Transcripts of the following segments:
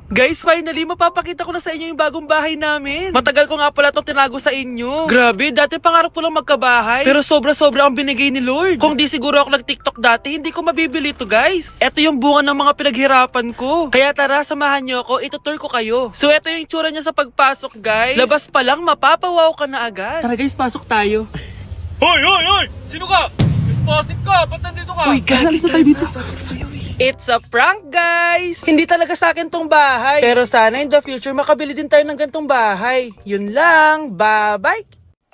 Guys, finally, mapapakita ko na sa inyo yung bagong bahay namin. Matagal ko nga pala itong tinago sa inyo. Grabe, dati pangarap ko lang magkabahay. Pero sobra-sobra ang binigay ni Lord. Kung di siguro ako nag-TikTok dati, hindi ko mabibili ito, guys. Ito yung bunga ng mga pinaghirapan ko. Kaya tara, samahan nyo ako, itutur ko kayo. So, ito yung itsura niya sa pagpasok, guys. Labas pa lang, mapapawaw ka na agad. Tara guys, pasok tayo. Hoy, hoy, hoy! Sino ka? Responsive ka! Ba't nandito ka? Uy, galis na tayo dito. It's a prank, guys! Hindi talaga sa akin tong bahay. Pero sana in the future makabili din tayo ng gantong bahay. Yun lang. Bye-bye!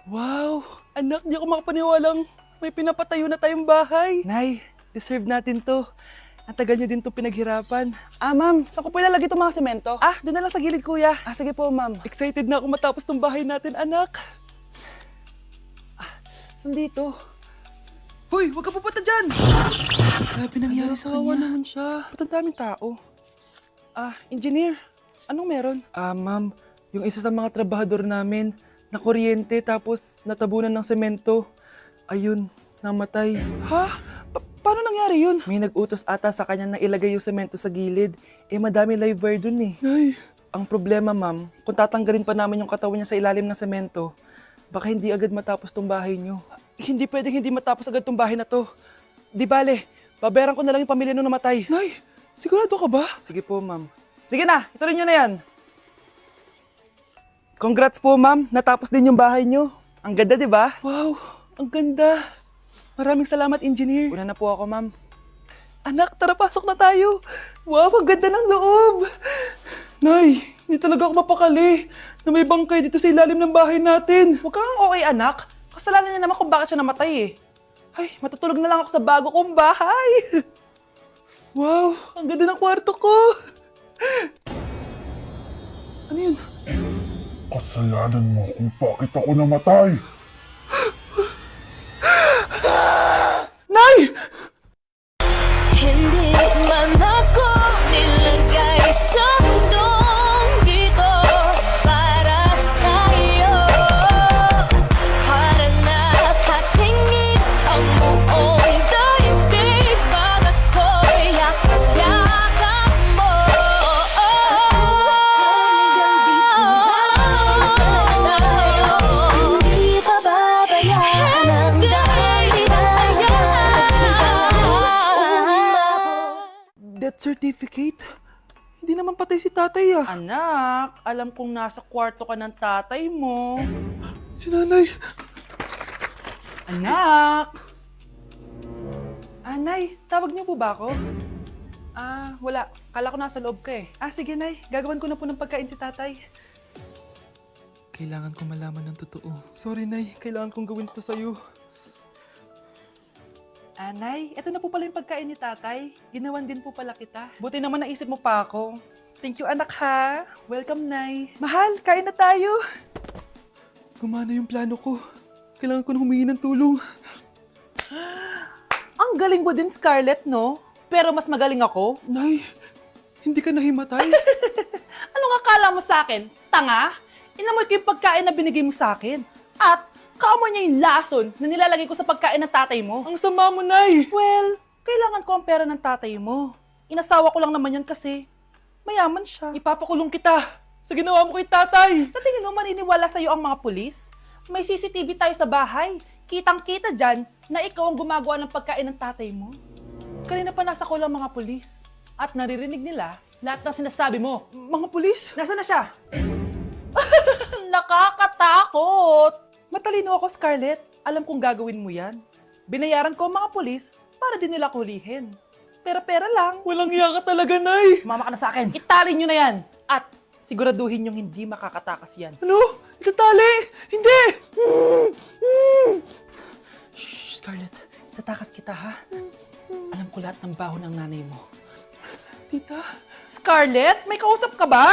Wow! Anak, di ako makapaniwalang may pinapatayo na tayong bahay. Nay, deserve natin to. Ang tagal niyo din to pinaghirapan. Ma'am, saan ko po ilalagay itong mga semento? Doon na lang sa gilid, kuya. Sige po, ma'am. Excited na ako matapos tong bahay natin, anak. Saan dito? Hoy, huwag ka pupunta dyan! Grabe nangyari sa kanya. Naman siya. Ba't ang daming tao? Engineer, anong meron? Ma'am, yung isa sa mga trabahador namin, nakuryente tapos natabunan ng semento. Ayun, namatay. Ha? Paano nangyari yun? May nag-utos ata sa kanya na ilagay yung semento sa gilid. Madami live wire dun eh. Ay. Ang problema, ma'am, kung tatanggalin pa namin yung katawan niya sa ilalim ng semento, baka hindi agad matapos tong bahay niyo. Hindi pwedeng hindi matapos agad tong bahay na to. Di bale, babayaran ko na lang yung pamilya nung namatay. Nay, sigurado ka ba? Sige po, ma'am. Sige na, ituloy nyo na yan. Congrats po, ma'am. Natapos din yung bahay nyo. Ang ganda, di ba? Wow, ang ganda. Maraming salamat, engineer. Una na po ako, ma'am. Anak, tara, pasok na tayo. Wow, ang ganda ng loob. Nay, hindi talaga ako mapakali na may bangkay dito sa ilalim ng bahay natin. Huwag kang okay, anak. Kasalanan niya naman kung bakit siya namatay eh. Ay, matutulog na lang ako sa bago kong bahay. Wow, ang ganda ng kwarto ko. Ano yun? Kasalanan mo kung bakit ako namatay. Nay! Hindi man ako nilagay sa mundong dito para sa'yo. Para nakatingin ang buong daigdig pag ako'y yakap-yakap mo. Hindi pababayaan ang Death certificate? Hindi naman patay si tatay ah. Anak, alam kong nasa kwarto ka ng tatay mo. Si nanay. Anak! Nay, tawag niyo po ba ako? Wala. Kala ko nasa loob ka eh. Sige nay, gagawan ko na po ng pagkain si tatay. Kailangan ko malaman ng totoo. Sorry nay, kailangan kong gawin ito sa'yo. Nay, eto na po pala yung pagkain ni tatay. Ginawan din po pala kita. Buti naman naisip mo pa ako. Thank you anak ha. Welcome nay. Mahal, kain na tayo. Gumana yung plano ko. Kailangan ko na humingi ng tulong. Ang galing mo din, Scarlett, no? Pero mas magaling ako. Nay, hindi ka nahimatay. Anong akala mo sa akin? Tanga? Inamoy ko yung pagkain na binigay mo sa akin. At kaamoy niya yung lason na nilalagay ko sa pagkain ng tatay mo. Ang sama mo, Nay! Well, kailangan ko ang pera ng tatay mo. Inasawa ko lang naman yan kasi mayaman siya. Ipapakulong kita sa ginawa mo kay tatay. Sa tingin mo maniniwala sa'yo ang mga pulis? May CCTV tayo sa bahay. Kitang-kita dyan na ikaw ang gumagawa ng pagkain ng tatay mo. Kanina pa nasa kulang mga pulis. At naririnig nila lahat ng sinasabi mo. Mga pulis? Nasaan na siya? Nakakatakot! Matalino ako, Scarlett. Alam kong gagawin mo yan. Binayaran ko ang mga pulis para din nila kulihin. Pera-pera lang. Walang iya ka talaga, Nay. Mama ka na sa akin. Itali nyo na yan. At siguraduhin nyong hindi makakatakas yan. Ano? Itatali? Hindi! Shh, Scarlett. Itatakas kita, ha? Alam ko lahat ng baho ng nanay mo. Tita? Scarlett? May kausap ka ba?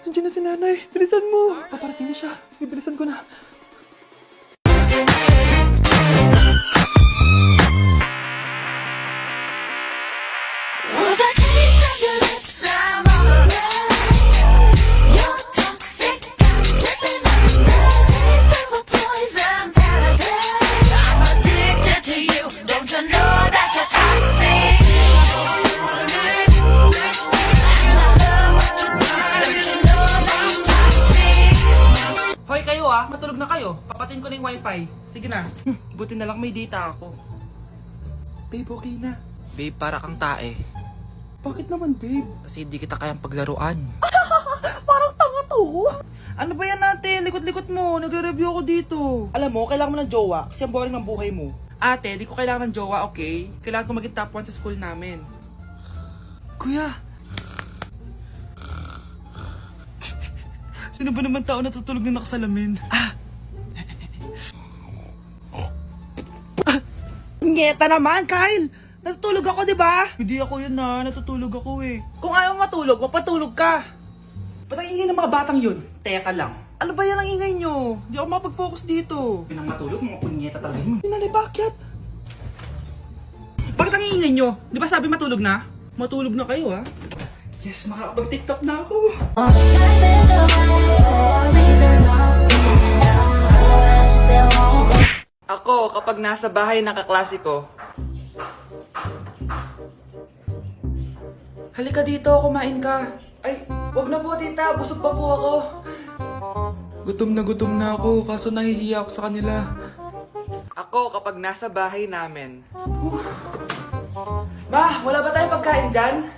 Nandiyan na si nanay. Bilisan mo. Paparating na siya. Bibilisan ko na. With a taste of your lips, I'm alright. Your toxic got me slipping under. Taste of a poison paradise. I'm addicted to you. Don't you know that you're toxic? And I love what you do. matulog na kayo. Papatin ko na yung wifi. Sige na. Buti na lang may data ako. Babe, okay na. Babe, para kang tae. Bakit naman, babe? Kasi hindi kita kayang paglaruan. Parang tanga to. Ano ba yan natin? Likot-likot mo. Nagre-review ako dito. Alam mo, kailangan mo ng jowa kasi ang boring ng buhay mo. Ate, di ko kailangan ng jowa, okay? Kailangan ko maging top 1 sa school namin. Kuya! Sino ba naman tao natutulog na nakasalamin? Ngeta naman, Kyle! Natutulog ako, di ba? Hindi ako yun na, natutulog ako eh. Kung ayaw matulog, mapatulog ka. Ba't ang ingay ng mga batang yun? Teka lang. Ano ba yan ang ingay nyo? Hindi ako makapag-focus dito. Yun ang matulog, mga punyeta talaga yun. Sinali, bakit? Bakit ang ingay nyo? Di ba sabi matulog na? Matulog na kayo, ha? Yes, makakapag-tiktok na ako. Ako, kapag nasa bahay ng kaklase ko. Halika dito, kumain ka. Ay, wag na po tita, busog pa po ako. Gutom na ako, kaso nahihiya ako sa kanila. Ako, kapag nasa bahay namin. Ma, wala ba tayong pagkain dyan?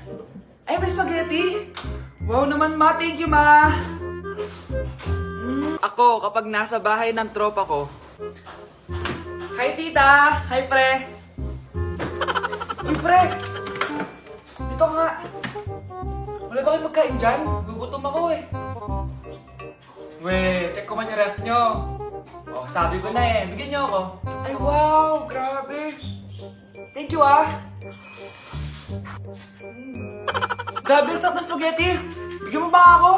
Ay, may spaghetti? Wow naman ma, thank you ma. Ako, kapag nasa bahay ng tropa ko. Hi tita! Hi pre! Uy pre! Dito nga! Wala ba kayong pagkain dyan? Gugutom ako eh. Weh, check ko man yung ref nyo. Oh, sabi ko na eh. Bigyan nyo ako. Ay wow! Grabe! Thank you ah! Grabe, ang sarap na spaghetti! Bigyan mo ba ako?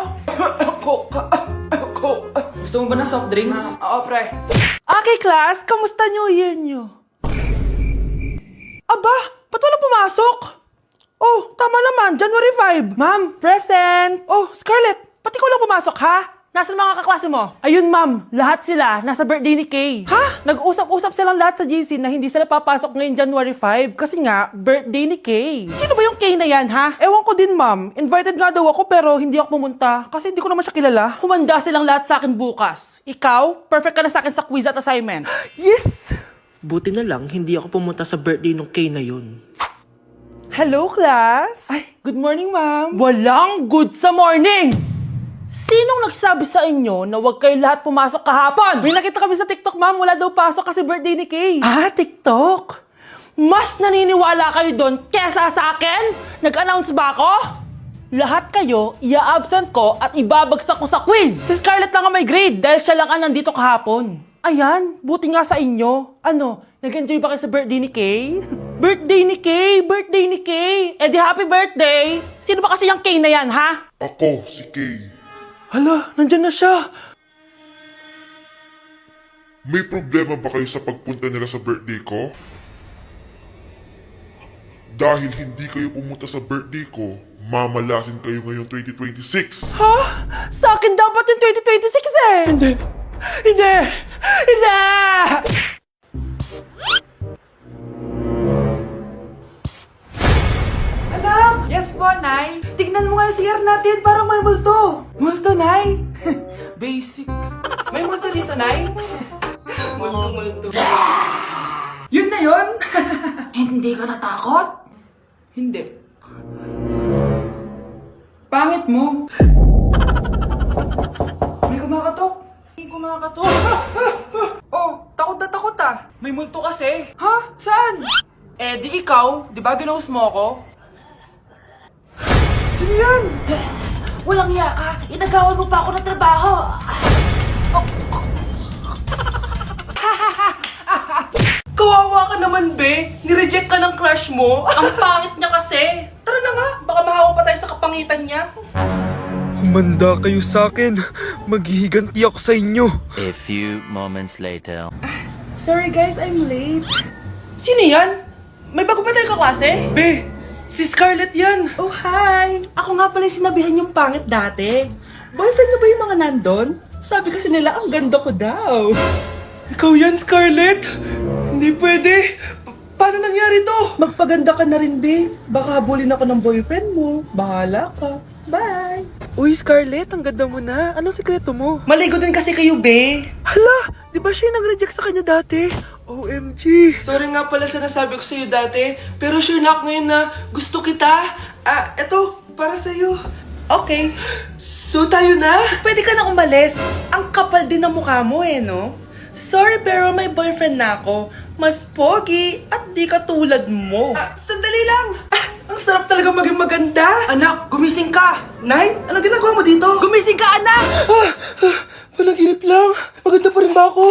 Gusto mo ba ng soft drinks? Oo, pre. Okay, class. Kamusta New Year nyo? Aba, ba't walang pumasok? Oh, tama naman. January 5. Ma'am, present. Oh, Scarlett, pati ko lang pumasok, ha? Nasaan mga kaklase mo? Ayun, ma'am. Lahat sila nasa birthday ni Kay. Ha? Nag-usap-usap silang lahat sa GC na hindi sila papasok ngayon January 5 kasi nga, birthday ni Kay. Sino ba yung Kay na yan, ha? Ewan ko din, ma'am. Invited nga daw ako pero hindi ako pumunta kasi hindi ko naman siya kilala. Humanda silang lahat sa akin bukas. Ikaw, perfect ka na sa akin sa quiz at assignment. Yes! Buti na lang, hindi ako pumunta sa birthday nung Kay na yun. Hello, class! Ay, good morning, ma'am. Walang good sa morning! Sinong nagsabi sa inyo na huwag kayo lahat pumasok kahapon? May nakita kami sa TikTok, ma'am. Wala daw pasok kasi birthday ni Kay. Ah, TikTok? Mas naniniwala kayo doon kesa sa akin? Nag-announce ba ako? Lahat kayo, ia-absent ko at ibabagsak ko sa quiz. Si Scarlett lang ang may grade dahil siya lang ang nandito kahapon. Ayan, buti nga sa inyo. Ano, nag-enjoy ba kayo sa birthday ni Kay? Birthday ni Kay! Birthday ni Kay! Eh di happy birthday! Sino ba kasi yung Kay na yan, ha? Ako, si Kay. Hala, nandyan na siya. May problema ba kayo sa pagpunta nila sa birthday ko? Dahil hindi kayo pumunta sa birthday ko, mamalasin kayo ngayong 2026. Ha? Sa akin dapat yung 2026 eh! Hindi! Hindi! Hindi! Anak! Yes po, Nay? Tignan mo nga yung CR natin, parang may multo. Multo, Nay? Basic. May multo dito, Nay? Multo. Yun na yun? Hindi ka natakot? Hindi. Pangit mo. May kumakatok. Oh, takot na takot ah. May multo kasi. Ha? Saan? Eh, di ikaw. Di ba ginose mo ako? Sino yan? Walang iya ka! Inagawan mo pa ako ng trabaho! Kawawa ka naman, be. Nireject ka ng crush mo. Ang pangit niya kasi. Tara na nga, baka mahawa pa tayo sa kapangitan niya. Humanda kayo sa akin. Maghihiganti ako sa inyo. A few moments later. Sorry guys, I'm late. Sino yan? May bago ba tayong kaklase? Be, si Scarlett yan. Oh, hi. Ako nga pala yung sinabihan yung pangit dati. Boyfriend na ba yung mga nandun? Sabi kasi nila, ang ganda ko daw. Ikaw yan, Scarlett? Hindi pwede. Paano nangyari to? Magpaganda ka na rin, be. Baka habulin ako ng boyfriend mo. Bahala ka. Bye! Uy, Scarlett, ang ganda mo na. Anong sekreto mo? Maligo din kasi kayo, be. Hala, di ba siya yung nag-reject sa kanya dati? OMG. Sorry nga pala sa nasabi ko sa'yo dati, pero sure na ako ngayon na gusto kita. Eto, para sa'yo. Okay. So tayo na? Pwede ka na umalis. Ang kapal din ng mukha mo no? Sorry pero may boyfriend na ako. Mas pogi at di katulad mo. Sandali lang. Ang sarap talaga maging maganda. Anak, gumising ka. Nay, anong ginagawa mo dito? Gumising ka, anak! Panaginip lang. Maganda pa rin ba ako?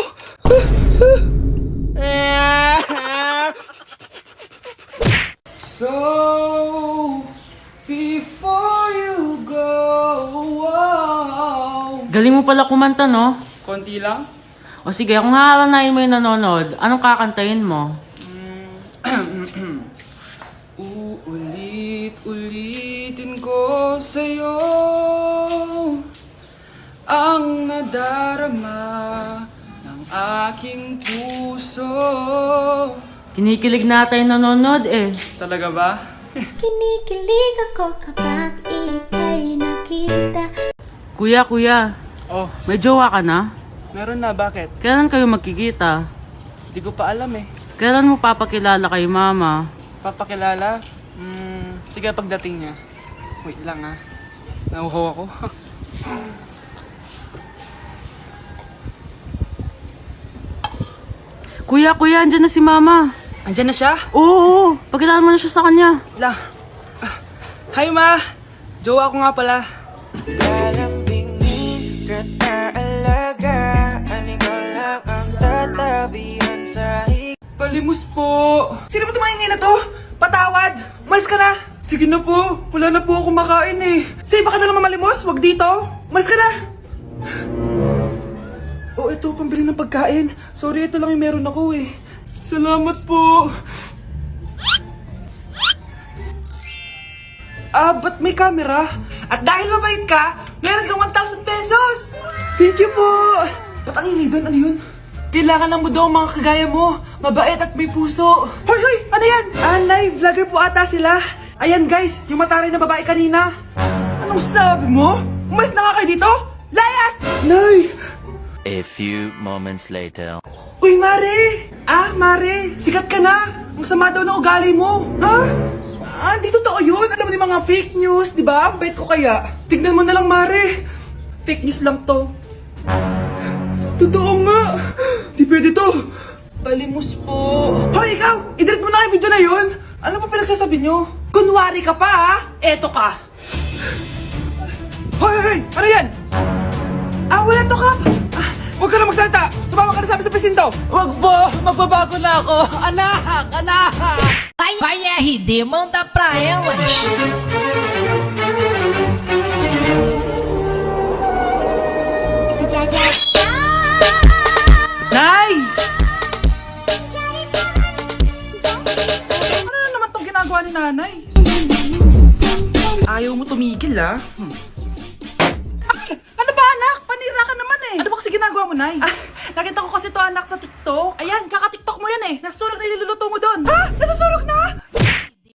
So, before you go, Galing mo pala kumanta, no? konti lang. O sige, kung haalanayin mo yung nanonood, anong kakantahin mo? Uulit-ulitin ko sa'yo ang nadarama ng aking puso. Kinikilig na tayo nanonood eh. Talaga ba? Kinikilig ako kapag ika'y nakita. Kuya, Oh, may jowa ka na? meron na. Bakit? Kailan kayo magkikita? Hindi ko pa alam eh. Kailan mo papakilala kay mama? Papakilala? Sige pagdating niya. Wait lang nauhaw ako. Kuya, andyan na si mama. Andiyan na siya? Oo, pakilala mo na siya sa kanya. Lang. Hi ma! Jowa ko nga pala. Palimos po! Sino ba tumahingay na to? Patawad! Malis ka na! Sige na po, wala na po ako makain eh. Say, baka na lang mamalimos. Wag dito. Malis ka na! Oh, ito, pambili ng pagkain. Sorry, ito lang yung meron ako eh. Salamat po. Ba't may camera? At dahil mabait ka, meron kang 1,000 pesos! Thank you po. Ba't ang ingay doon? Ano yun? Kailangan lang mo daw ang mga kagaya mo. Mabait at may puso. Hoy! Ano yan? Nay, vlogger po ata sila. Ayan guys, yung mataray na babae kanina. Anong sabi mo? Umalis na nga kayo dito? Layas! Nay! A few moments later. Uy, Mare! Mare, sikat ka na! Ang sama daw ng ugali mo! Ha? Di totoo yun! Alam mo yung mga fake news, di ba? Ang bait ko kaya. Tignan mo na lang, Mare! Fake news lang to. Totoo nga! Di pwede to! Palimos po! Hoy, ikaw! I-delete mo na yung video na yun! Ano pa pinagsasabi nyo? Kunwari ka pa, ha? Eto ka! Hoy! Ano yan? Wala to, Kap! Huwag ka na magsalita! Sumama ka na sa amin sa presinto! Wag po, magbabago na ako. Anak! Vai RD, manda pra elas. Nay! Ano na naman tong ginagawa ni nanay? Ayaw mo tumigil, Ay! Ano ba, anak? Panira ka naman eh. Ano ba kasi ginagawa mo, Nay? Nakita ko kasi to, anak, sa TikTok. Ayan, kaka-TikTok mo yan eh. Nasusunog na iluluto mo doon. Ha? Nasusunog na?